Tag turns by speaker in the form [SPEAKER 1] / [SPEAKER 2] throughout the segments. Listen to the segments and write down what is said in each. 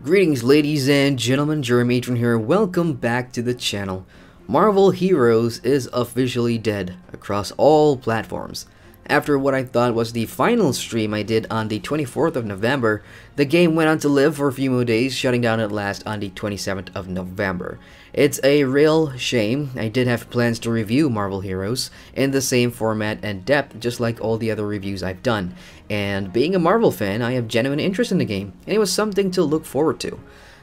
[SPEAKER 1] Greetings ladies and gentlemen, Adrian here, welcome back to the channel. Marvel Heroes is officially dead across all platforms. After what I thought was the final stream I did on the 24th of November, the game went on to live for a few more days, shutting down at last on the 27th of November. It's a real shame. I did have plans to review Marvel Heroes in the same format and depth just like all the other reviews I've done. And being a Marvel fan, I have genuine interest in the game, and it was something to look forward to.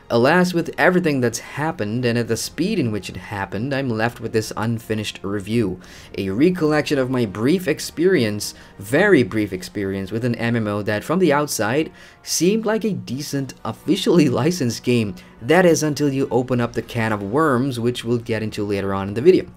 [SPEAKER 1] Alas, with everything that's happened, and at the speed in which it happened, I'm left with this unfinished review. A recollection of my brief experience, very brief experience, with an MMO that from the outside seemed like a decent, officially licensed game. That is until you open up the can of worms, which we'll get into later on in the video.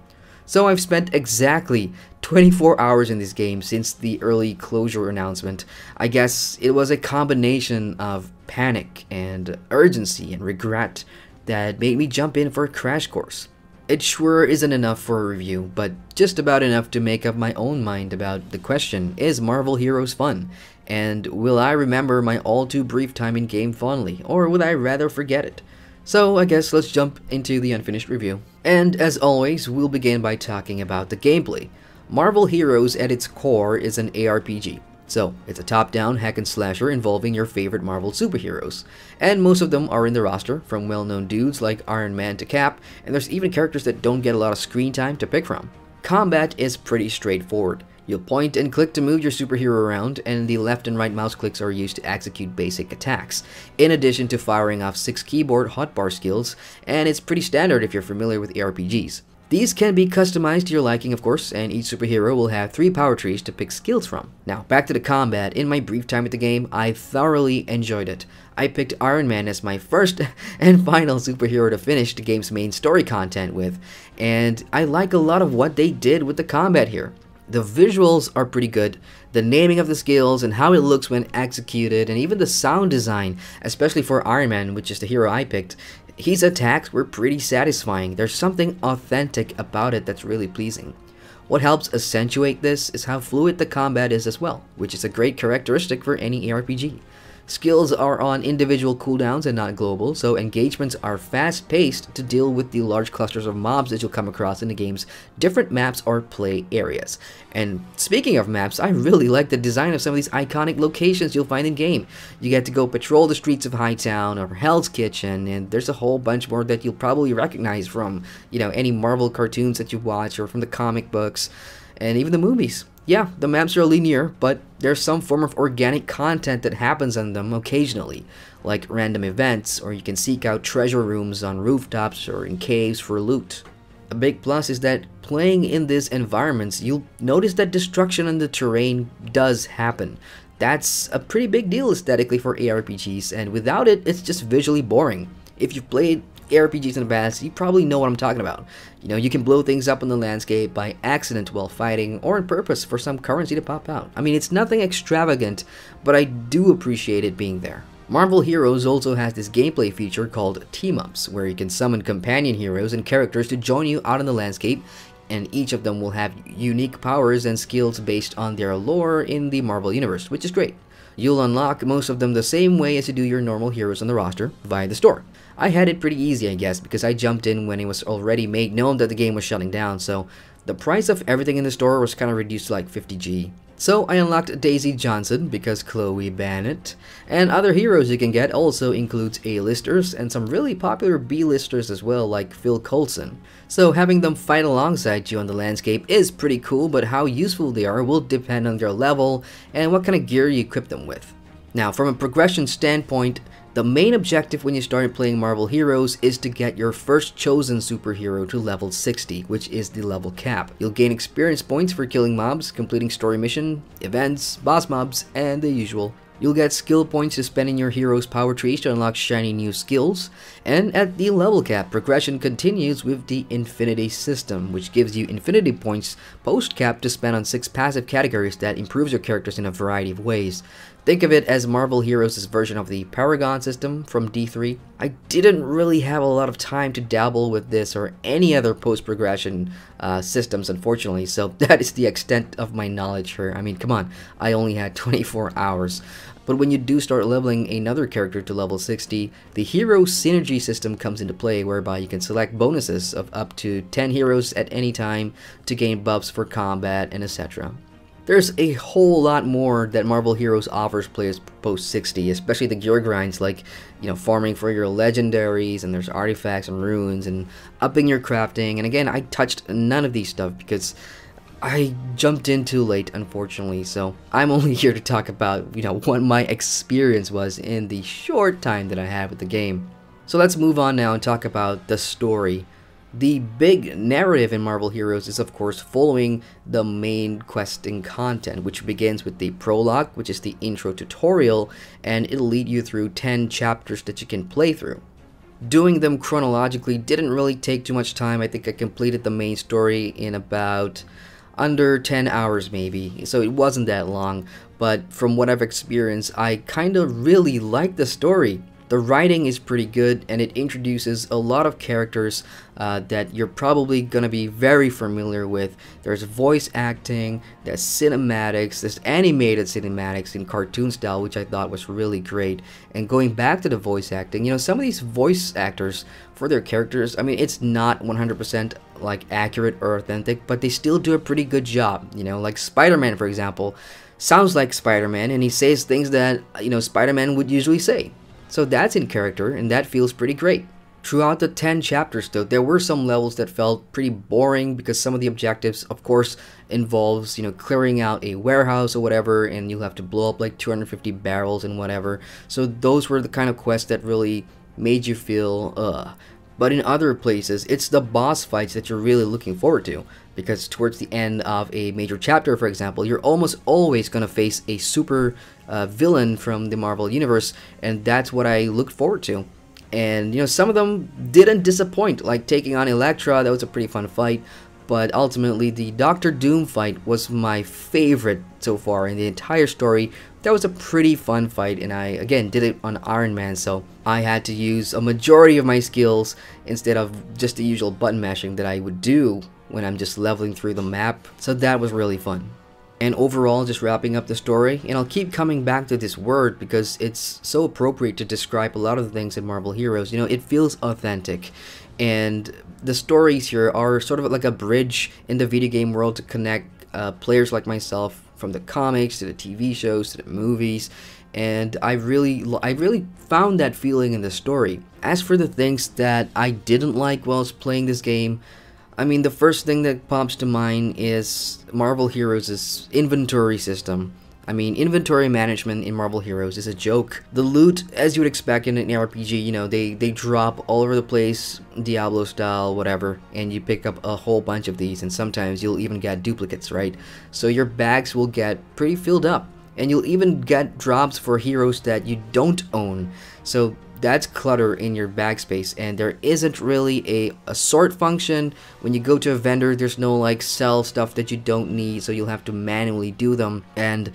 [SPEAKER 1] So I've spent exactly 24 hours in this game since the early closure announcement. I guess it was a combination of panic and urgency and regret that made me jump in for a crash course. It sure isn't enough for a review, but just about enough to make up my own mind about the question, is Marvel Heroes fun? And will I remember my all too brief time in game fondly, or would I rather forget it? So I guess let's jump into the unfinished review. And as always, we'll begin by talking about the gameplay. Marvel Heroes at its core is an ARPG. So, it's a top-down hack and slasher involving your favorite Marvel superheroes. And most of them are in the roster, from well-known dudes like Iron Man to Cap, and there's even characters that don't get a lot of screen time to pick from. Combat is pretty straightforward. You'll point and click to move your superhero around, and the left and right mouse clicks are used to execute basic attacks, in addition to firing off 6 keyboard hotbar skills, and it's pretty standard if you're familiar with ARPGs. These can be customized to your liking, of course, and each superhero will have 3 power trees to pick skills from. Now, back to the combat. In my brief time with the game, I thoroughly enjoyed it. I picked Iron Man as my first and final superhero to finish the game's main story content with, and I like a lot of what they did with the combat here. The visuals are pretty good, the naming of the skills and how it looks when executed, and even the sound design, especially for Iron Man, which is the hero I picked. His attacks were pretty satisfying. There's something authentic about it that's really pleasing. What helps accentuate this is how fluid the combat is as well, which is a great characteristic for any ARPG. Skills are on individual cooldowns and not global, so engagements are fast-paced to deal with the large clusters of mobs that you'll come across in the game's different maps or play areas. And speaking of maps, I really like the design of some of these iconic locations you'll find in-game. You get to go patrol the streets of Hightown or Hell's Kitchen, and there's a whole bunch more that you'll probably recognize from, any Marvel cartoons that you watch or from the comic books, and even the movies. Yeah, the maps are linear, but there's some form of organic content that happens on them occasionally, like random events, or you can seek out treasure rooms on rooftops or in caves for loot. A big plus is that playing in these environments, you'll notice that destruction in the terrain does happen. That's a pretty big deal aesthetically for ARPGs, and without it, it's just visually boring. If you've played ARPGs in the past, you probably know what I'm talking about. You can blow things up in the landscape by accident while fighting, or on purpose for some currency to pop out. I mean, it's nothing extravagant, but I do appreciate it being there. Marvel Heroes also has this gameplay feature called Team-Ups, where you can summon companion heroes and characters to join you out in the landscape, and each of them will have unique powers and skills based on their lore in the Marvel Universe, which is great. You'll unlock most of them the same way as you do your normal heroes on the roster, via the store. I had it pretty easy, I guess, because I jumped in when it was already made known that the game was shutting down, so the price of everything in the store was kind of reduced to like 50G. So I unlocked Daisy Johnson because Chloe banned it, and other heroes you can get also includes A-listers and some really popular B-listers as well, like Phil Coulson. So having them fight alongside you on the landscape is pretty cool, but how useful they are will depend on their level and what kind of gear you equip them with. Now, from a progression standpoint, the main objective when you start playing Marvel Heroes is to get your first chosen superhero to level 60, which is the level cap. You'll gain experience points for killing mobs, completing story mission, events, boss mobs, and the usual. You'll get skill points to spend in your hero's power trees to unlock shiny new skills, and at the level cap, progression continues with the Infinity system, which gives you Infinity points post-cap to spend on 6 passive categories that improves your characters in a variety of ways. Think of it as Marvel Heroes' version of the Paragon system from D3. I didn't really have a lot of time to dabble with this or any other post-progression systems, unfortunately, so that is the extent of my knowledge here. I mean, come on, I only had 24 hours. But when you do start leveling another character to level 60, the hero synergy system comes into play, whereby you can select bonuses of up to 10 heroes at any time to gain buffs for combat and etc. There's a whole lot more that Marvel Heroes offers players post 60, especially the gear grinds like, farming for your legendaries, and there's artifacts and runes, and upping your crafting. And again, I touched none of these stuff because I jumped in too late, unfortunately, so I'm only here to talk about, what my experience was in the short time that I had with the game. So let's move on now and talk about the story. The big narrative in Marvel Heroes is of course following the main questing content, which begins with the prologue, which is the intro tutorial, and it'll lead you through 10 chapters that you can play through. Doing them chronologically didn't really take too much time. I think I completed the main story in about under 10 hours maybe, so it wasn't that long, but from what I've experienced, I kinda really like the story. The writing is pretty good, and it introduces a lot of characters that you're probably gonna be very familiar with. There's voice acting, there's cinematics, there's animated cinematics in cartoon style, which I thought was really great. And going back to the voice acting, some of these voice actors for their characters, I mean, it's not 100% like accurate or authentic, but they still do a pretty good job. Like Spider-Man, for example, sounds like Spider-Man, and he says things that Spider-Man would usually say. So that's in character, and that feels pretty great. Throughout the 10 chapters though, there were some levels that felt pretty boring because some of the objectives, of course, involves, clearing out a warehouse or whatever, and you'll have to blow up like 250 barrels and whatever. So those were the kind of quests that really made you feel, But in other places, it's the boss fights that you're really looking forward to, because towards the end of a major chapter, for example, you're almost always going to face a super villain from the Marvel Universe, and that's what I looked forward to. And, some of them didn't disappoint, like taking on Elektra. That was a pretty fun fight, but ultimately the Doctor Doom fight was my favorite so far in the entire story. That was a pretty fun fight, and I, again, did it on Iron Man, so I had to use a majority of my skills instead of just the usual button mashing that I would do when I'm just leveling through the map, so that was really fun. And overall, just wrapping up the story, and I'll keep coming back to this word because it's so appropriate to describe a lot of the things in Marvel Heroes. It feels authentic, and the stories here are sort of like a bridge in the video game world to connect players like myself from the comics to the TV shows to the movies, and I really found that feeling in the story. As for the things that I didn't like whilst playing this game, I mean, the first thing that pops to mind is Marvel Heroes' inventory system. I mean, inventory management in Marvel Heroes is a joke. The loot, as you would expect in an RPG, they drop all over the place, Diablo style, whatever, and you pick up a whole bunch of these, and sometimes you'll even get duplicates, right? So your bags will get pretty filled up, and you'll even get drops for heroes that you don't own. So that's clutter in your bag space, and there isn't really a sort function. When you go to a vendor, there's no like sell stuff that you don't need, so you'll have to manually do them, and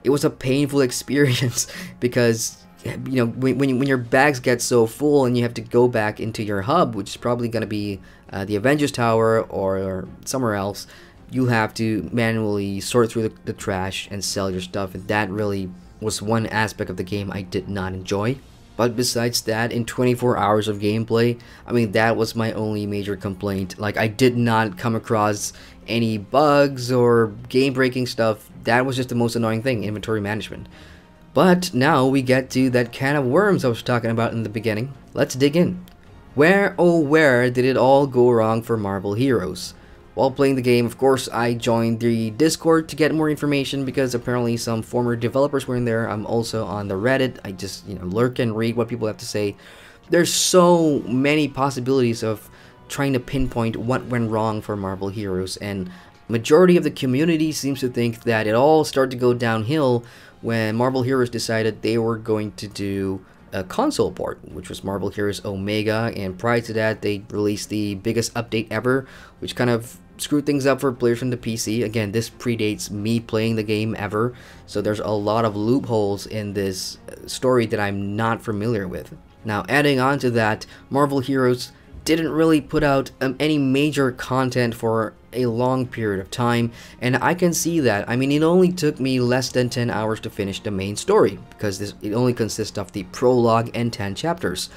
[SPEAKER 1] it was a painful experience because when your bags get so full and you have to go back into your hub, which is probably going to be the Avengers Tower or somewhere else, you have to manually sort through the trash and sell your stuff, and that really was one aspect of the game I did not enjoy. But besides that, in 24 hours of gameplay, I mean, that was my only major complaint. Like, I did not come across any bugs or game-breaking stuff. That was just the most annoying thing, inventory management. But now we get to that can of worms I was talking about in the beginning. Let's dig in. Where, oh where, did it all go wrong for Marvel Heroes? While playing the game, of course, I joined the Discord to get more information because apparently some former developers were in there. I'm also on the Reddit. I just, lurk and read what people have to say. There's so many possibilities of trying to pinpoint what went wrong for Marvel Heroes, and majority of the community seems to think that it all started to go downhill when Marvel Heroes decided they were going to do a console port, which was Marvel Heroes Omega, and prior to that they released the biggest update ever, which kind of screwed things up for players from the PC. Again, this predates me playing the game ever, so there's a lot of loopholes in this story that I'm not familiar with. Now, adding on to that, Marvel Heroes didn't really put out any major content for a long period of time, and I can see that. I mean, it only took me less than 10 hours to finish the main story, because it only consists of the prologue and 10 chapters.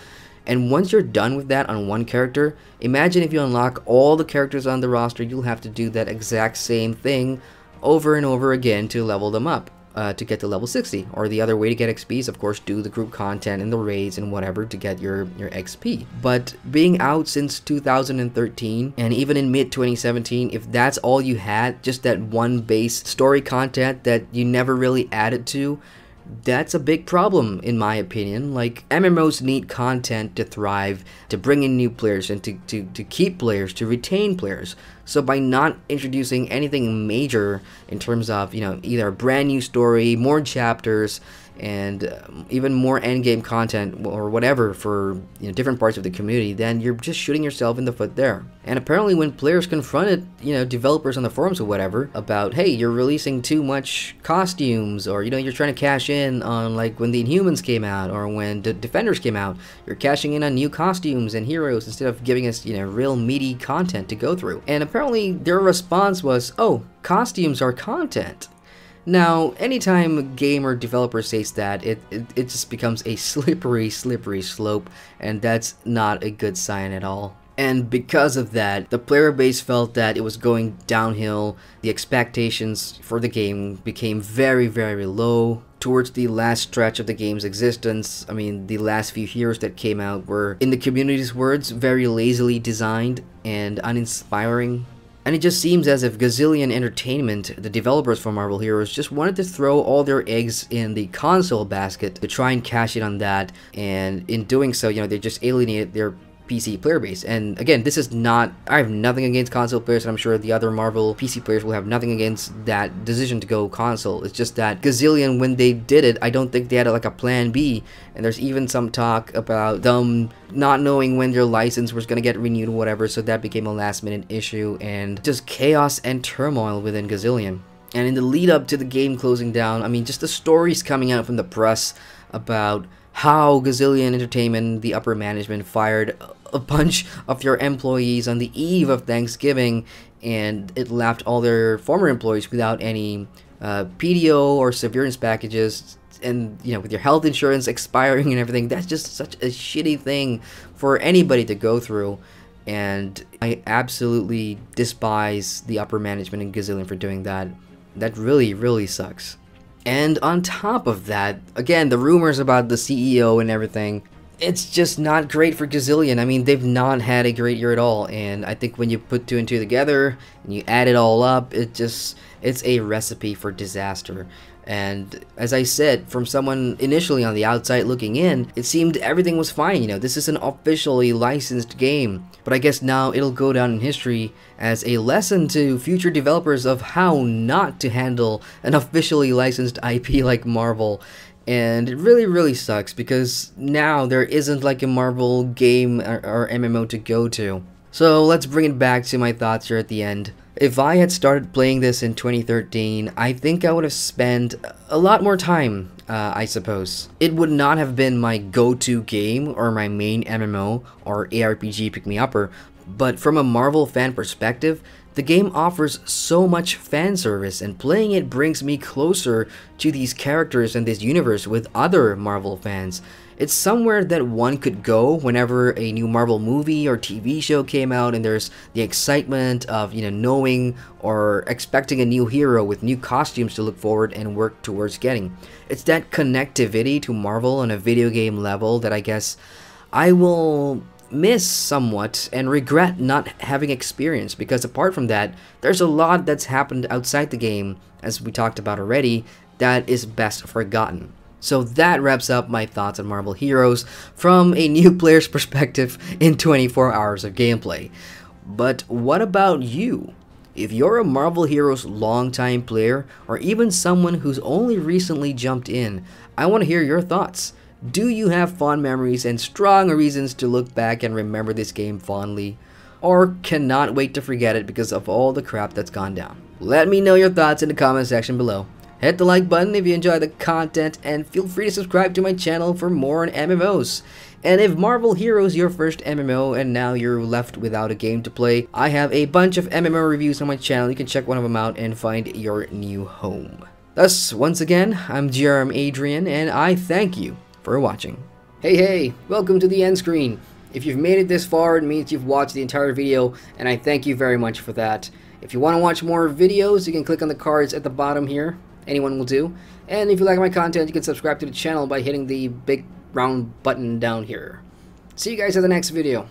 [SPEAKER 1] And once you're done with that on one character, imagine if you unlock all the characters on the roster, you'll have to do that exact same thing over and over again to level them up. To get to level 60, or the other way to get XP is of course do the group content and the raids and whatever to get your XP. But being out since 2013 and even in mid 2017, if that's all you had, just that one base story content that you never really added to, that's a big problem in my opinion. Like, MMOs need content to thrive, to bring in new players, and to keep players, to retain players. So by not introducing anything major in terms of, you know, either a brand new story, more chapters, and even more endgame content or whatever for, you know, different parts of the community, then you're just shooting yourself in the foot there. And apparently when players confronted, you know, developers on the forums or whatever about, hey, you're releasing too much costumes, or, you know, you're trying to cash in on, like, when the Inhumans came out or when the Defenders came out, you're cashing in on new costumes and heroes instead of giving us, you know, real meaty content to go through. And apparently their response was, oh, costumes are content. Now, anytime a game or developer says that, it just becomes a slippery slope, and that's not a good sign at all. And because of that, the player base felt that it was going downhill. The expectations for the game became very, very low. Towards the last stretch of the game's existence, I mean, the last few heroes that came out were, in the community's words, very lazily designed and uninspiring. And it just seems as if Gazillion Entertainment, the developers for Marvel Heroes, just wanted to throw all their eggs in the console basket to try and cash in on that, and in doing so, you know, they just alienated their PC player base. And again, this is not, I have nothing against console players, and I'm sure the other Marvel PC players will have nothing against that decision to go console. It's just that Gazillion, when they did it, I don't think they had like a plan B, and there's even some talk about them not knowing when their license was going to get renewed or whatever, so that became a last minute issue, and just chaos and turmoil within Gazillion. And in the lead up to the game closing down, I mean, just the stories coming out from the press about how Gazillion Entertainment, the upper management, fired a bunch of your employees on the eve of Thanksgiving, and it left all their former employees without any PTO or severance packages, and, you know, with your health insurance expiring and everything. That's just such a shitty thing for anybody to go through, and I absolutely despise the upper management in Gazillion for doing that. That really, really sucks. And on top of that, again, the rumors about the CEO and everything, it's just not great for Gazillion. I mean, they've not had a great year at all, and I think when you put two and two together and you add it all up, it's a recipe for disaster. And as I said, from someone initially on the outside looking in, it seemed everything was fine. You know, this is an officially licensed game, but I guess now it'll go down in history as a lesson to future developers of how not to handle an officially licensed IP like Marvel. And it really, really sucks, because now there isn't like a Marvel game or MMO to go to. So let's bring it back to my thoughts here at the end. If I had started playing this in 2013, I think I would have spent a lot more time, I suppose. It would not have been my go-to game or my main MMO or ARPG pick-me-upper, but from a Marvel fan perspective, the game offers so much fan service, and playing it brings me closer to these characters and this universe with other Marvel fans. It's somewhere that one could go whenever a new Marvel movie or TV show came out, and there's the excitement of, you know, knowing or expecting a new hero with new costumes to look forward and work towards getting. It's that connectivity to Marvel on a video game level that I guess I will miss somewhat and regret not having experienced, because apart from that, there's a lot that's happened outside the game, as we talked about already, that is best forgotten. So that wraps up my thoughts on Marvel Heroes from a new player's perspective in 24 hours of gameplay. But what about you? If you're a Marvel Heroes longtime player, or even someone who's only recently jumped in, I want to hear your thoughts. Do you have fond memories and strong reasons to look back and remember this game fondly? Or cannot wait to forget it because of all the crap that's gone down? Let me know your thoughts in the comment section below. Hit the like button if you enjoy the content, and feel free to subscribe to my channel for more on MMOs. And if Marvel Heroes your first MMO and now you're left without a game to play, I have a bunch of MMO reviews on my channel. You can check one of them out and find your new home. Thus, once again, I'm Adrian, and I thank you for watching. Hey, welcome to the end screen. If you've made it this far, it means you've watched the entire video, and I thank you very much for that. If you want to watch more videos, you can click on the cards at the bottom here. Anyone will do. And if you like my content, you can subscribe to the channel by hitting the big round button down here. See you guys in the next video.